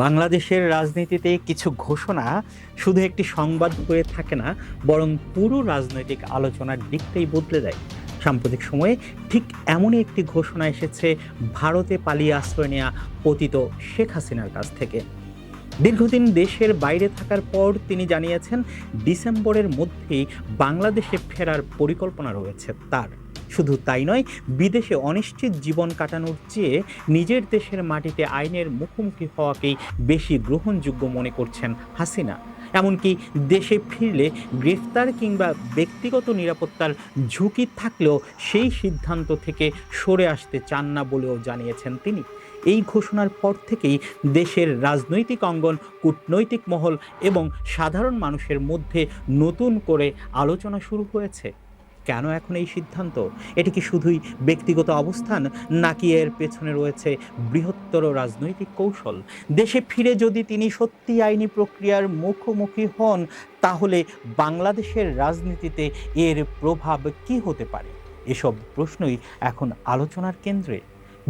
বাংলাদেশের রাজনীতিতে কিছু ঘোষণা শুধু একটি সংবাদ হয়ে থাকে না, বরং পুরো রাজনৈতিক আলোচনার দিকটাই বদলে দেয়। সাম্প্রতিক সময়ে ঠিক এমনই একটি ঘোষণা এসেছে ভারতে পালিয়ে আশ্রয় নেওয়া পতিত শেখ হাসিনার কাছ থেকে। দীর্ঘদিন দেশের বাইরে থাকার পর তিনি জানিয়েছেন ডিসেম্বরের মধ্যেই বাংলাদেশে ফেরার পরিকল্পনা রয়েছে তার। শুধু তাই নয়, বিদেশে অনিশ্চিত জীবন কাটানোর চেয়ে নিজের দেশের মাটিতে আইনের মুখোমুখি হওয়াকেই বেশি গ্রহণযোগ্য মনে করছেন হাসিনা। এমনকি দেশে ফিরলে গ্রেফতার কিংবা ব্যক্তিগত নিরাপত্তার ঝুঁকি থাকলেও সেই সিদ্ধান্ত থেকে সরে আসতে চান না বলেও জানিয়েছেন তিনি। এই ঘোষণার পর থেকেই দেশের রাজনৈতিক অঙ্গন, কূটনৈতিক মহল এবং সাধারণ মানুষের মধ্যে নতুন করে আলোচনা শুরু হয়েছে। কেন এখন এই সিদ্ধান্ত? এটি কি শুধুই ব্যক্তিগত অবস্থান, নাকি এর পেছনে রয়েছে বৃহত্তর রাজনৈতিক কৌশল? দেশে ফিরে যদি তিনি সত্যি আইনি প্রক্রিয়ার মুখোমুখি হন, তাহলে বাংলাদেশের রাজনীতিতে এর প্রভাব কি হতে পারে? এসব প্রশ্নই এখন আলোচনার কেন্দ্রে।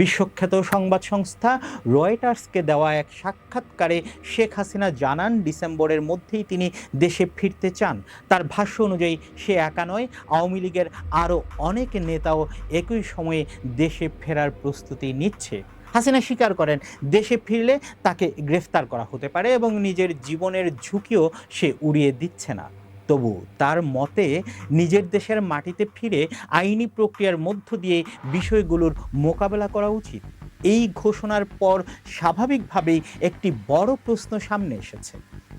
বিশ্বখ্যাত সংবাদ সংস্থা রয়টার্সকে দেওয়া এক সাক্ষাৎকারে শেখ হাসিনা জানান ডিসেম্বরের মধ্যেই তিনি দেশে ফিরতে চান। তার ভাষ্য অনুযায়ী সে একা নয়, আওয়ামী লীগের আরও অনেক নেতাও একই সময়ে দেশে ফেরার প্রস্তুতি নিচ্ছে। হাসিনা স্বীকার করেন, দেশে ফিরলে তাকে গ্রেফতার করা হতে পারে এবং নিজের জীবনের ঝুঁকিও সে উড়িয়ে দিচ্ছে না। তবু তার মতে নিজের দেশের মাটিতে ফিরে আইনি প্রক্রিয়ার মধ্য দিয়ে বিষয়গুলোর মোকাবেলা করা উচিত। এই ঘোষণার পর স্বাভাবিকভাবেই একটি বড় প্রশ্ন সামনে এসেছে।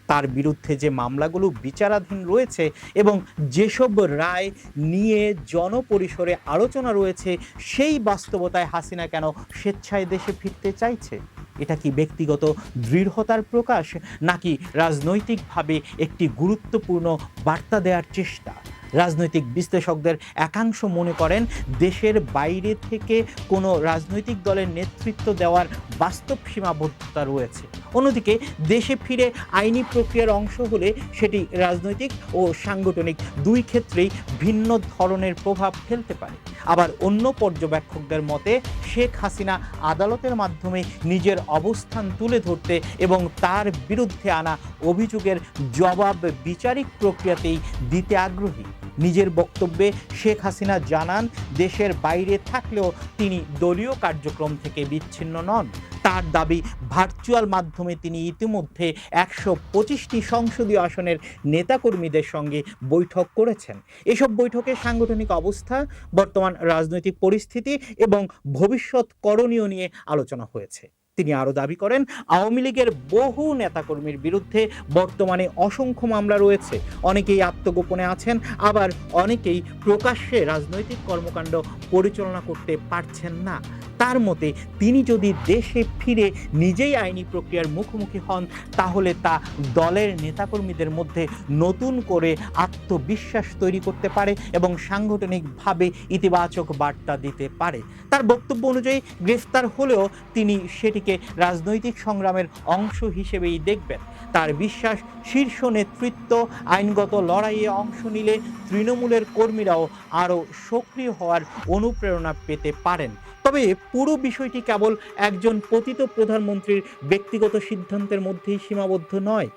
তার বিরুদ্ধে যে মামলাগুলো বিচারাধীন রয়েছে এবং যেসব রায় নিয়ে জনপরিসরে আলোচনা রয়েছে, সেই বাস্তবতায় হাসিনা কেন স্বেচ্ছায় দেশে ফিরতে চাইছে? এটা কি ব্যক্তিগত দৃঢ়তার প্রকাশ, নাকি রাজনৈতিকভাবে একটি গুরুত্বপূর্ণ বার্তা দেওয়ার চেষ্টা? রাজনৈতিক বিশ্লেষকদের একাংশ মনে করেন দেশের বাইরে থেকে কোনো রাজনৈতিক দলের নেতৃত্ব দেওয়ার বাস্তব সীমাবদ্ধতা রয়েছে। অন্যদিকে দেশে ফিরে আইনি প্রক্রিয়ার অংশ হলে সেটি রাজনৈতিক ও সাংগঠনিক দুই ক্ষেত্রেই ভিন্ন ধরনের প্রভাব ফেলতে পারে। আবার অন্য পর্যবেক্ষকদের মতে শেখ হাসিনা আদালতের মাধ্যমে নিজের অবস্থান তুলে ধরতে এবং তার বিরুদ্ধে আনা অভিযোগের জবাব বিচারিক প্রক্রিয়াতেই দিতে আগ্রহী। নিজের বক্তব্যে শেখ হাসিনা জানান, দেশের বাইরে থাকলেও তিনি দলীয় কার্যক্রম থেকে বিচ্ছিন্ন নন। তার দাবি, ভার্চুয়াল মাধ্যমে তিনি ইতিমধ্যে ১২৫টি সংসদীয় আসনের নেতাকর্মীদের সঙ্গে বৈঠক করেছেন। এসব বৈঠকে সাংগঠনিক অবস্থা, বর্তমান রাজনৈতিক পরিস্থিতি এবং ভবিষ্যৎ করণীয় নিয়ে আলোচনা হয়েছে। তিনি আরও দাবি করেন, আওয়ামী লীগের বহু নেতাকর্মীর বিরুদ্ধে বর্তমানে অসংখ্য মামলা রয়েছে। অনেকেই আত্মগোপনে আছেন, আবার অনেকেই প্রকাশ্যে রাজনৈতিক কর্মকাণ্ড পরিচালনা করতে পারছেন না। তার মতে তিনি যদি দেশে ফিরে নিজেই আইনি প্রক্রিয়ার মুখোমুখি হন, তাহলে তা দলের নেতাকর্মীদের মধ্যে নতুন করে আত্মবিশ্বাস তৈরি করতে পারে এবং সাংগঠনিকভাবে ইতিবাচক বার্তা দিতে পারে। তার বক্তব্য অনুযায়ী গ্রেফতার হলেও তিনি সেটিকে রাজনৈতিক সংগ্রামের অংশ হিসেবেই দেখবেন। তার বিশ্বাস, শীর্ষ নেতৃত্ব আইনগত লড়াইয়ে অংশ নিলে তৃণমূলের কর্মীরাও আরও সক্রিয় হওয়ার অনুপ্রেরণা পেতে পারেন। তবে পুরো বিষয়টি কেবল একজন পতিত প্রধানমন্ত্রীর ব্যক্তিগত সিদ্ধান্তের মধ্যেই সীমাবদ্ধ নয়।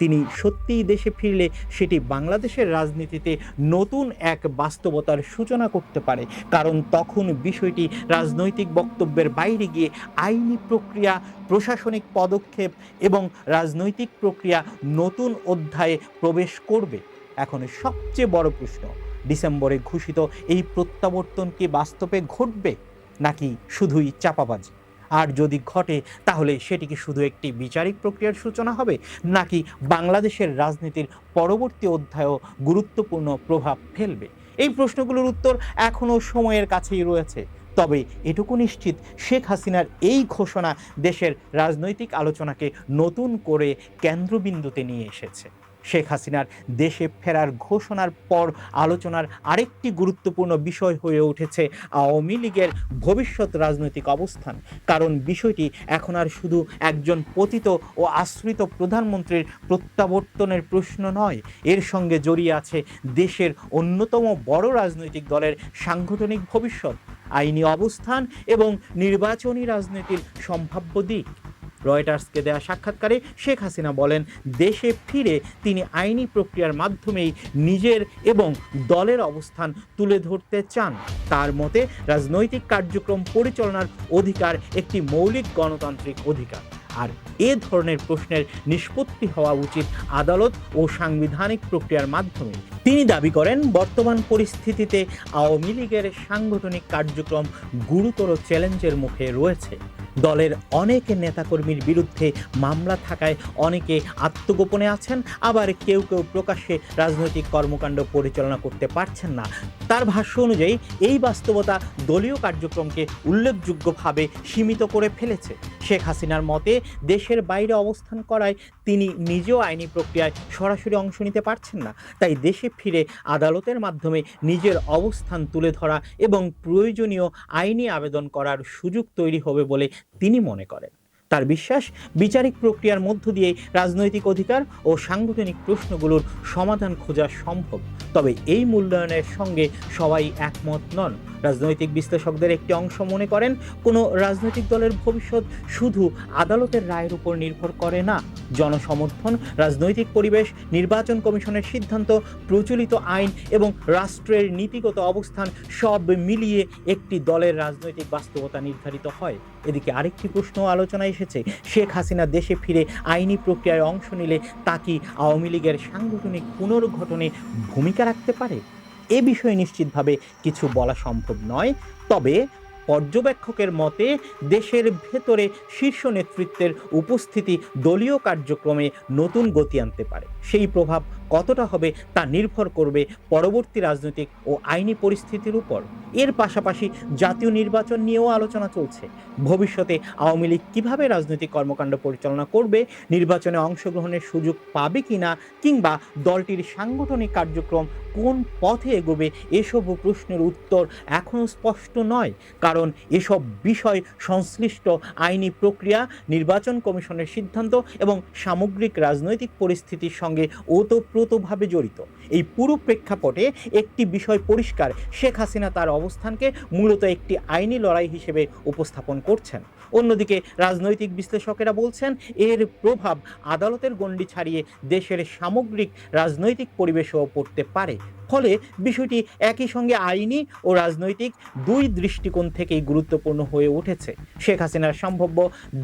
তিনি সত্যিই দেশে ফিরলে সেটি বাংলাদেশের রাজনীতিতে নতুন এক বাস্তবতার সূচনা করতে পারে, কারণ তখন বিষয়টি রাজনৈতিক বক্তব্যের বাইরে গিয়ে আইনি প্রক্রিয়া, প্রশাসনিক পদক্ষেপ এবং রাজনৈতিক প্রক্রিয়া নতুন অধ্যায়ে প্রবেশ করবে। এখন সবচেয়ে বড় প্রশ্ন, ডিসেম্বরে ঘোষিত এই প্রত্যাবর্তন কি বাস্তবে ঘটবে, নাকি শুধুই চাপাবাজি? আর যদি ঘটে, তাহলে সেটি কি শুধু একটি বিচারিক প্রক্রিয়ার সূচনা হবে, নাকি বাংলাদেশের রাজনীতির পরবর্তী অধ্যায়েও গুরুত্বপূর্ণ প্রভাব ফেলবে? এই প্রশ্নগুলোর উত্তর এখনও সময়ের কাছেই রয়েছে। তবে এটুকু নিশ্চিত, শেখ হাসিনার এই ঘোষণা দেশের রাজনৈতিক আলোচনাকে নতুন করে কেন্দ্রবিন্দুতে নিয়ে এসেছে। শেখ হাসিনার দেশে ফেরার ঘোষণার পর আলোচনার আরেকটি গুরুত্বপূর্ণ বিষয় হয়ে উঠেছে আওয়ামী লীগের ভবিষ্যৎ রাজনৈতিক অবস্থান। কারণ বিষয়টি এখন আর শুধু একজন পতিত ও আশ্রিত প্রধানমন্ত্রীর প্রত্যাবর্তনের প্রশ্ন নয়, এর সঙ্গে জড়িয়ে আছে দেশের অন্যতম বড় রাজনৈতিক দলের সাংগঠনিক ভবিষ্যৎ, আইনি অবস্থান এবং নির্বাচনী রাজনীতির সম্ভাব্য দিক। রয়টার্সকে দেয়া সাক্ষাৎকারে শেখ হাসিনা বলেন, দেশে ফিরে তিনি আইনি প্রক্রিয়ার মাধ্যমেই নিজের এবং দলের অবস্থান তুলে ধরতে চান। তার মতে রাজনৈতিক কার্যক্রম পরিচালনার অধিকার একটি মৌলিক গণতান্ত্রিক অধিকার, আর এ ধরনের প্রশ্নের নিষ্পত্তি হওয়া উচিত আদালত ও সাংবিধানিক প্রক্রিয়ার মাধ্যমে। তিনি দাবি করেন, বর্তমান পরিস্থিতিতে আওয়ামী লীগের সাংগঠনিক কার্যক্রম গুরুতর চ্যালেঞ্জের মুখে রয়েছে। দলের অনেক নেতাকর্মীর বিরুদ্ধে মামলা থাকায় অনেকে আত্মগোপনে আছেন, আবার কেউ কেউ প্রকাশ্যে রাজনৈতিক কর্মকাণ্ড পরিচালনা করতে পারছেন না। তার ভাষ্য অনুযায়ী এই বাস্তবতা দলীয় কার্যক্রমকে উল্লেখযোগ্যভাবে সীমিত করে ফেলেছে। শেখ হাসিনার মতে দেশের বাইরে অবস্থান করায় তিনি নিজেও আইনি প্রক্রিয়ায় সরাসরি অংশ নিতে পারছেন না। তাই দেশে ফিরে আদালতের মাধ্যমে নিজের অবস্থান তুলে ধরা এবং প্রয়োজনীয় আইনি আবেদন করার সুযোগ তৈরি হবে বলে তিনি মনে করেন। তার বিশ্বাস, বিচারিক প্রক্রিয়ার মধ্য দিয়ে রাজনৈতিক অধিকার ও সাংগঠনিক প্রশ্নগুলোর সমাধান খোঁজা সম্ভব। তবে এই মূল্যায়নের সঙ্গে সবাই একমত নন। রাজনৈতিক বিশ্লেষকদের একটি অংশ মনে করেন, কোনো রাজনৈতিক দলের ভবিষ্যৎ শুধু আদালতের রায়ের উপর নির্ভর করে না। জনসমর্থন, রাজনৈতিক পরিবেশ, নির্বাচন কমিশনের সিদ্ধান্ত, প্রচলিত আইন এবং রাষ্ট্রের নীতিগত অবস্থান সব মিলিয়ে একটি দলের রাজনৈতিক বাস্তবতা নির্ধারিত হয়। এদিকে আরেকটি প্রশ্ন আলোচনায় এসেছে, শেখ হাসিনা দেশে ফিরে আইনি প্রক্রিয়ায় অংশ নিলে তা কি আওয়ামী লীগের সাংগঠনিক পুনর্গঠনে ভূমিকা রাখতে পারে? এ বিষয়ে নিশ্চিতভাবে কিছু বলা সম্ভব নয়। তবে পর্যবেক্ষকের মতে দেশের ভেতরে শীর্ষ নেতৃত্বের উপস্থিতি দলীয় কার্যক্রমে নতুন গতি আনতে পারে। সেই প্রভাব কতটা হবে তা নির্ভর করবে পরবর্তী রাজনৈতিক ও আইনি পরিস্থিতির উপর। এর পাশাপাশি জাতীয় নির্বাচন নিয়েও আলোচনা চলছে। ভবিষ্যতে আওয়ামী লীগ কীভাবে রাজনৈতিক কর্মকাণ্ড পরিচালনা করবে, নির্বাচনে অংশগ্রহণের সুযোগ পাবে কিনা, কিংবা দলটির সাংগঠনিক কার্যক্রম কোন পথে এগোবে, এসব প্রশ্নের উত্তর এখনও স্পষ্ট নয়। কারণ এসব বিষয় সংশ্লিষ্ট আইনি প্রক্রিয়া, নির্বাচন কমিশনের সিদ্ধান্ত এবং সামগ্রিক রাজনৈতিক পরিস্থিতির সঙ্গে ওতপ্রোতভাবে জড়িত। এই পুরো প্রেক্ষাপটে একটি বিষয় পরিষ্কার, শেখ হাসিনা তার অবস্থানকে মূলত একটি আইনি লড়াই হিসেবে উপস্থাপন করছেন। অন্যদিকে রাজনৈতিক বিশ্লেষকেরা বলছেন, এর প্রভাব আদালতের গণ্ডি ছাড়িয়ে দেশের সামগ্রিক রাজনৈতিক পরিবেশেও পড়তে পারে। ফলে বিষয়টি একই সঙ্গে আইনি ও রাজনৈতিক দুই দৃষ্টিকোণ থেকেই গুরুত্বপূর্ণ হয়ে উঠেছে। শেখ হাসিনার সম্ভাব্য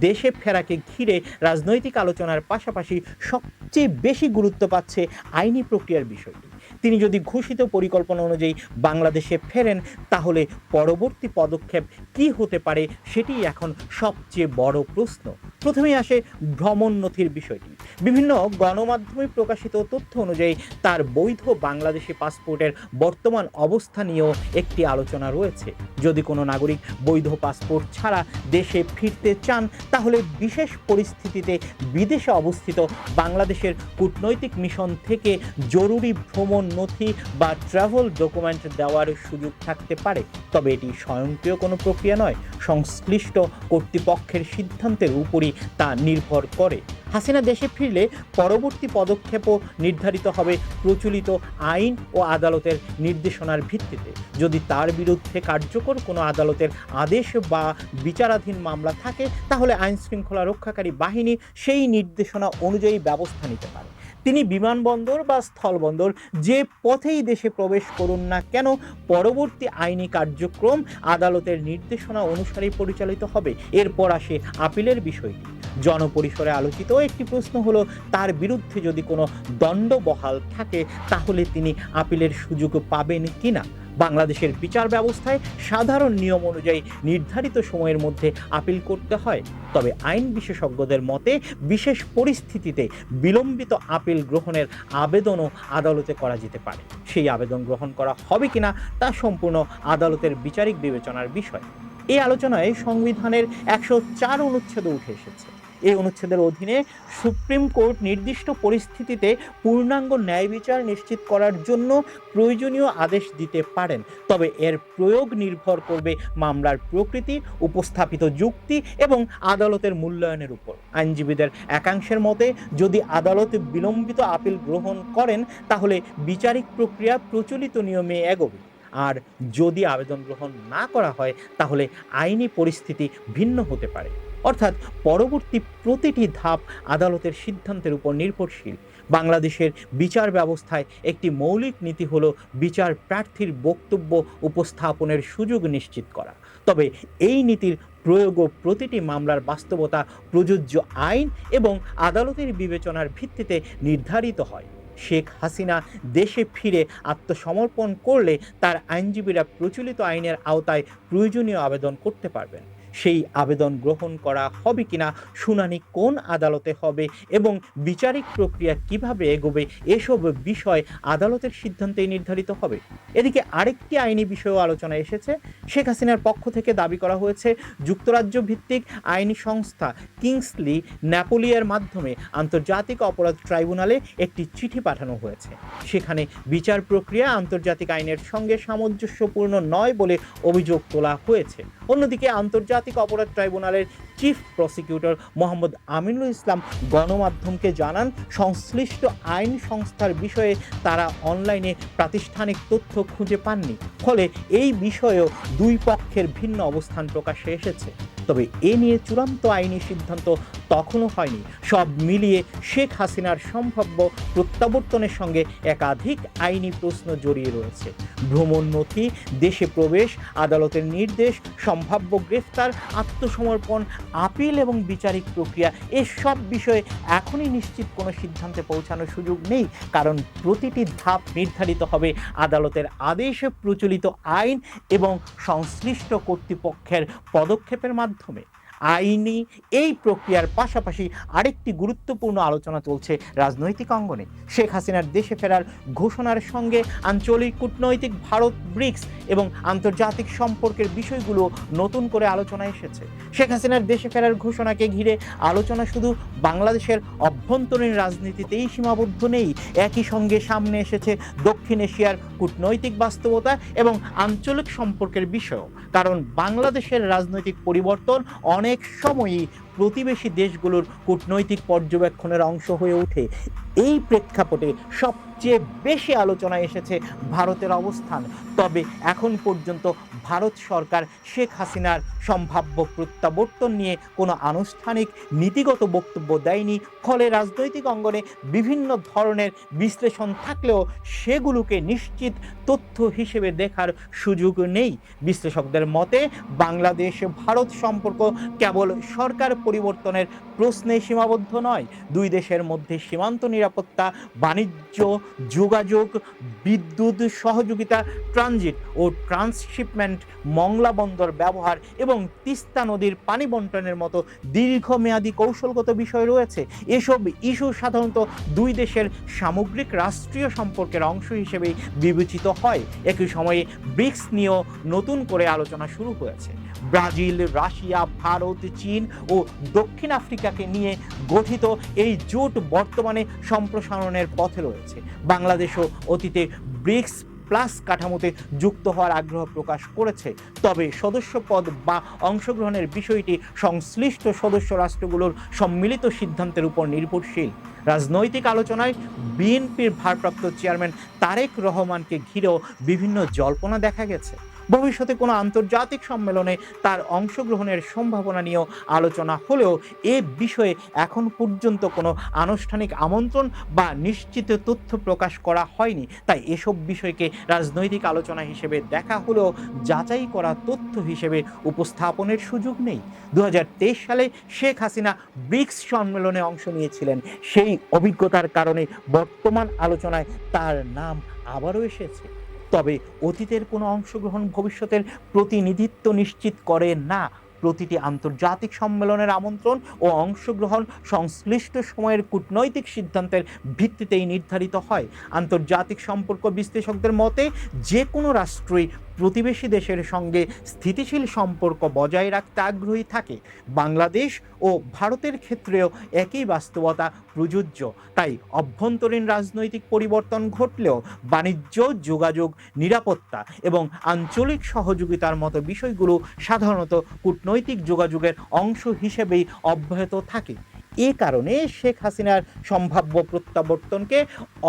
দেশে ফেরাকে ঘিরে রাজনৈতিক আলোচনার পাশাপাশি সবচেয়ে বেশি গুরুত্ব পাচ্ছে আইনি প্রক্রিয়ার বিষয়টি। তিনি যদি ঘোষিত পরিকল্পনা অনুযায়ী বাংলাদেশে ফেরেন, তাহলে পরবর্তী পদক্ষেপ কী হতে পারে সেটি এখন সবচেয়ে বড় প্রশ্ন। প্রথমেই আসে ভ্রমণ নথির বিষয়টি। বিভিন্ন গণমাধ্যমে প্রকাশিত তথ্য অনুযায়ী তার বৈধ বাংলাদেশি পাসপোর্টের বর্তমান অবস্থা নিয়েও একটি আলোচনা রয়েছে। যদি কোনো নাগরিক বৈধ পাসপোর্ট ছাড়া দেশে ফিরতে চান, তাহলে বিশেষ পরিস্থিতিতে বিদেশে অবস্থিত বাংলাদেশের কূটনৈতিক মিশন থেকে জরুরি ভ্রমণ নথি বা ট্রাভেল ডকুমেন্ট দেওয়ার সুযোগ থাকতে পারে। তবে এটি স্বয়ংক্রিয় কোনো প্রক্রিয়া নয়, সংশ্লিষ্ট কর্তৃপক্ষের সিদ্ধান্তের উপরই তা নির্ভর করে। হাসিনা দেশে ফিরলে পরবর্তী পদক্ষেপও নির্ধারিত হবে প্রচলিত আইন ও আদালতের নির্দেশনার ভিত্তিতে। যদি তার বিরুদ্ধে কার্যকর কোনো আদালতের আদেশ বা বিচারাধীন মামলা থাকে, তাহলে আইনশৃঙ্খলা রক্ষাকারী বাহিনী সেই নির্দেশনা অনুযায়ী ব্যবস্থা নিতে পারে। তিনি বিমানবন্দর বা স্থলবন্দর যে পথেই দেশে প্রবেশ করুন না কেন, পরবর্তী আইনি কার্যক্রম আদালতের নির্দেশনা অনুসারেই পরিচালিত হবে। এরপর আসে আপিলের বিষয়টি। জনপরিসরে আলোচিত একটি প্রশ্ন হলো, তার বিরুদ্ধে যদি কোনো দণ্ড বহাল থাকে, তাহলে তিনি আপিলের সুযোগ পাবেন কিনা। বাংলাদেশের বিচার ব্যবস্থায় সাধারণ নিয়ম অনুযায়ী নির্ধারিত সময়ের মধ্যে আপিল করতে হয়। তবে আইন বিশেষজ্ঞদের মতে বিশেষ পরিস্থিতিতে বিলম্বিত আপিল গ্রহণের আবেদনও আদালতে করা যেতে পারে। সেই আবেদন গ্রহণ করা হবে কিনা তা সম্পূর্ণ আদালতের বিচারিক বিবেচনার বিষয়। এই আলোচনায় সংবিধানের 104 অনুচ্ছেদ উঠে এসেছে। এই অনুচ্ছেদের অধীনে সুপ্রিম কোর্ট নির্দিষ্ট পরিস্থিতিতে পূর্ণাঙ্গ ন্যায় বিচার নিশ্চিত করার জন্য প্রয়োজনীয় আদেশ দিতে পারেন। তবে এর প্রয়োগ নির্ভর করবে মামলার প্রকৃতি, উপস্থাপিত যুক্তি এবং আদালতের মূল্যায়নের উপর। আইনজীবীদের একাংশের মতে, যদি আদালত বিলম্বিত আপিল গ্রহণ করেন, তাহলে বিচারিক প্রক্রিয়া প্রচলিত নিয়মে এগোবে। আর যদি আবেদন গ্রহণ না করা হয়, তাহলে আইনি পরিস্থিতি ভিন্ন হতে পারে। অর্থাৎ পরবর্তী প্রতিটি ধাপ আদালতের সিদ্ধান্তের উপর নির্ভরশীল। বাংলাদেশের বিচার ব্যবস্থায় একটি মৌলিক নীতি হলো বিচার প্রার্থীর বক্তব্য উপস্থাপনের সুযোগ নিশ্চিত করা। তবে এই নীতির প্রয়োগও প্রতিটি মামলার বাস্তবতা, প্রযোজ্য আইন এবং আদালতের বিবেচনার ভিত্তিতে নির্ধারিত হয়। শেখ হাসিনা দেশে ফিরে আত্মসমর্পণ করলে তার আইনজীবীরা প্রচলিত আইনের আওতায় প্রয়োজনীয় আবেদন করতে পারবেন। সেই আবেদন গ্রহণ করা হবে কিনা, শুনানি কোন আদালতে হবে এবং বিচারিক প্রক্রিয়া কিভাবে এগোবে, এসব বিষয় আদালতের সিদ্ধান্তেই নির্ধারিত হবে। এদিকে আরেকটি আইনি বিষয়ও আলোচনায় এসেছে। শেখ হাসিনার পক্ষ থেকে দাবি করা হয়েছে যুক্তরাজ্য ভিত্তিক আইনি সংস্থা কিংসলি ন্যাপোলিয়ার মাধ্যমে আন্তর্জাতিক অপরাধ ট্রাইব্যুনালে একটি চিঠি পাঠানো হয়েছে। সেখানে বিচার প্রক্রিয়া আন্তর্জাতিক আইনের সঙ্গে সামঞ্জস্যপূর্ণ নয় বলে অভিযোগ তোলা হয়েছে। অন্যদিকে আন্তর্জাতিক অপরাধ ট্রাইব্যুনালের চিফ প্রসিকিউটর মোহাম্মদ আমিনুল ইসলাম গণমাধ্যমকে জানান, সংশ্লিষ্ট আইন সংস্থার বিষয়ে তারা অনলাইনে প্রাতিষ্ঠানিক তথ্য খুঁজে পাননি। ফলে এই বিষয়েও দুই পক্ষের ভিন্ন অবস্থান প্রকাশ্যে এসেছে। তবে এ নিয়ে চূড়ান্ত আইনি সিদ্ধান্ত তখনও হয়নি। সব মিলিয়ে শেখ হাসিনার সম্ভাব্য প্রত্যাবর্তনের সঙ্গে একাধিক আইনি প্রশ্ন জড়িয়ে রয়েছে। ভ্রমণ নথি, দেশে প্রবেশ, আদালতের নির্দেশ, সম্ভাব্য গ্রেফতার, আত্মসমর্পণ, আপিল এবং বিচারিক প্রক্রিয়া, এসব বিষয়ে এখনই নিশ্চিত কোনো সিদ্ধান্তে পৌঁছানোর সুযোগ নেই। কারণ প্রতিটি ধাপ নির্ধারিত হবে আদালতের আদেশে, প্রচলিত আইন এবং সংশ্লিষ্ট কর্তৃপক্ষের পদক্ষেপের মাধ্যমে। আইনি এই প্রক্রিয়ার পাশাপাশি আরেকটি গুরুত্বপূর্ণ আলোচনা চলছে রাজনৈতিক অঙ্গনে। শেখ হাসিনার দেশে ফেরার ঘোষণার সঙ্গে আঞ্চলিক কূটনৈতিক ভারত, ব্রিক্স এবং আন্তর্জাতিক সম্পর্কের বিষয়গুলো নতুন করে আলোচনায় এসেছে। শেখ হাসিনার দেশে ফেরার ঘোষণাকে ঘিরে আলোচনা শুধু বাংলাদেশের অভ্যন্তরীণ রাজনীতিতেই সীমাবদ্ধ নেই। একই সঙ্গে সামনে এসেছে দক্ষিণ এশিয়ার কূটনৈতিক বাস্তবতা এবং আঞ্চলিক সম্পর্কের বিষয়ও। কারণ বাংলাদেশের রাজনৈতিক পরিবর্তন অনেক সময়ই প্রতিবেশী দেশগুলোর কূটনৈতিক পর্যবেক্ষণের অংশ হয়ে ওঠে। এই প্রেক্ষাপটে সবচেয়ে বেশি আলোচনায় এসেছে ভারতের অবস্থান। তবে এখন পর্যন্ত ভারত সরকার শেখ হাসিনার সম্ভাব্য প্রত্যাবর্তন নিয়ে কোনো আনুষ্ঠানিক নীতিগত বক্তব্য দেয়নি। ফলে রাজনৈতিক অঙ্গনে বিভিন্ন ধরনের বিশ্লেষণ থাকলেও সেগুলোকে নিশ্চিত তথ্য হিসেবে দেখার সুযোগ নেই। বিশ্লেষকদের মতে বাংলাদেশ ভারত সম্পর্ক কেবল সরকার পরিবর্তনের প্রশ্নে সীমাবদ্ধ নয়। দুই দেশের মধ্যে সীমান্ত নিরাপত্তা, বাণিজ্য, যোগাযোগ, বিদ্যুৎ সহযোগিতা, ট্রানজিট ও ট্রান্সশিপমেন্ট, মংলা বন্দর ব্যবহার এবং তিস্তা নদীর পানি বন্টনের মতো দীর্ঘমেয়াদী কৌশলগত বিষয় রয়েছে। এসব ইস্যু সাধারণত দুই দেশের সামগ্রিক রাষ্ট্রীয় সম্পর্কের অংশ হিসেবে বিবেচিত হয়। একই সময়ে ব্রিক্স নিয়েও নতুন করে আলোচনা শুরু হয়েছে। ব্রাজিল, রাশিয়া, ভারত, চীন ও দক্ষিণ আফ্রিকাকে নিয়ে গঠিত এই জোট বর্তমানে সম্প্রসারণের পথে রয়েছে। বাংলাদেশও অতীতে ব্রিক্স প্লাস কাঠামোতে যুক্ত হওয়ার আগ্রহ প্রকাশ করেছে। তবে সদস্যপদ বা অংশগ্রহণের বিষয়টি সংশ্লিষ্ট সদস্য রাষ্ট্রগুলোর সম্মিলিত সিদ্ধান্তের উপর নির্ভরশীল। রাজনৈতিক আলোচনায় বিএনপির ভারপ্রাপ্ত চেয়ারম্যান তারেক রহমানকে ঘিরেও বিভিন্ন জল্পনা দেখা গেছে। ভবিষ্যতে কোনো আন্তর্জাতিক সম্মেলনে তার অংশগ্রহণের সম্ভাবনা নিয়েও আলোচনা হলেও এ বিষয়ে এখন পর্যন্ত কোনো আনুষ্ঠানিক আমন্ত্রণ বা নিশ্চিত তথ্য প্রকাশ করা হয়নি। তাই এসব বিষয়কে রাজনৈতিক আলোচনা হিসেবে দেখা হলেও যাচাই করা তথ্য হিসেবে উপস্থাপনের সুযোগ নেই। 2023 সালে শেখ হাসিনা ব্রিক্স সম্মেলনে অংশ নিয়েছিলেন। সেই অভিজ্ঞতার কারণে বর্তমান আলোচনায় তার নাম আবারও এসেছে। তবে অতীতের কোনো অংশগ্রহণ ভবিষ্যতের প্রতিনিধিত্ব নিশ্চিত করে না। প্রতিটি আন্তর্জাতিক সম্মেলনের আমন্ত্রণ ও অংশগ্রহণ সংশ্লিষ্ট সময়ের কূটনৈতিক সিদ্ধান্তের ভিত্তিতেই নির্ধারিত হয়। আন্তর্জাতিক সম্পর্ক বিশ্লেষকদের মতে যে কোনো রাষ্ট্রই প্রতিবেশী দেশের সঙ্গে স্থিতিশীল সম্পর্ক বজায় রাখতে আগ্রহী থাকে। বাংলাদেশ ও ভারতের ক্ষেত্রেও একই বাস্তবতা প্রযোজ্য। তাই অভ্যন্তরীণ রাজনৈতিক পরিবর্তন ঘটলেও বাণিজ্য, যোগাযোগ, নিরাপত্তা এবং আঞ্চলিক সহযোগিতার মতো বিষয়গুলো সাধারণত কূটনৈতিক যোগাযোগের অংশ হিসেবেই অব্যাহত থাকে। এ কারণে শেখ হাসিনার সম্ভাব্য প্রত্যাবর্তনকে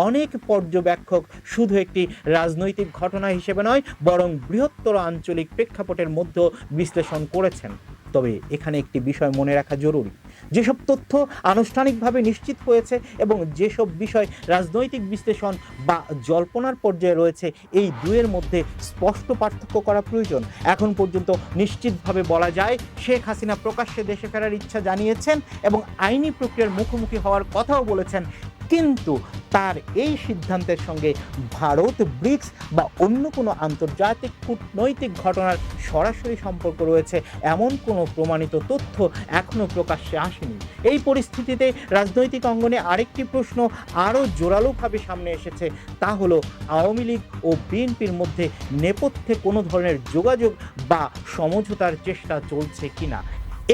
অনেক পর্যবেক্ষক শুধু একটি রাজনৈতিক ঘটনা হিসেবে নয়, বরং বৃহত্তর আঞ্চলিক প্রেক্ষাপটের মধ্যে বিশ্লেষণ করেছেন। তবে এখানে একটি বিষয় মনে রাখা জরুরি, যেসব তথ্য আনুষ্ঠানিকভাবে নিশ্চিত হয়েছে এবং যেসব বিষয় রাজনৈতিক বিশ্লেষণ বা জল্পনার পর্যায়ে রয়েছে, এই দুয়ের মধ্যে স্পষ্ট পার্থক্য করা প্রয়োজন। এখন পর্যন্ত নিশ্চিতভাবে বলা যায় শেখ হাসিনা প্রকাশ্যে দেশে ফেরার ইচ্ছা জানিয়েছেন এবং আইনি প্রক্রিয়ার মুখোমুখি হওয়ার কথাও বলেছেন, কিন্তু তার এই সিদ্ধান্তের সঙ্গে ভারত, ব্রিক্স বা অন্য কোনো আন্তর্জাতিক কূটনৈতিক ঘটনার সরাসরি সম্পর্ক রয়েছে এমন কোনো প্রমাণিত তথ্য এখনও প্রকাশ্যে আসেনি। এই পরিস্থিতিতে রাজনৈতিক অঙ্গনে আরেকটি প্রশ্ন আরও জোরালোভাবে সামনে এসেছে, তা হলো আওয়ামী লীগ ও বিএনপির মধ্যে নেপথ্যে কোনো ধরনের যোগাযোগ বা সমঝোতার চেষ্টা চলছে কিনা।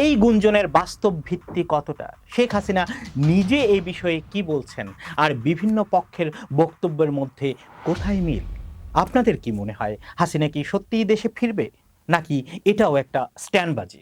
এই গুঞ্জনের বাস্তব ভিত্তি কতটা, শেখ হাসিনা নিজে এই বিষয়ে কি বলছেন, আর বিভিন্ন পক্ষের বক্তব্যের মধ্যে কোথায় মিল? আপনাদের কি মনে হয়, হাসিনা কি সত্যিই দেশে ফিরবে, নাকি এটাও একটা স্ট্যান্ডবাজি?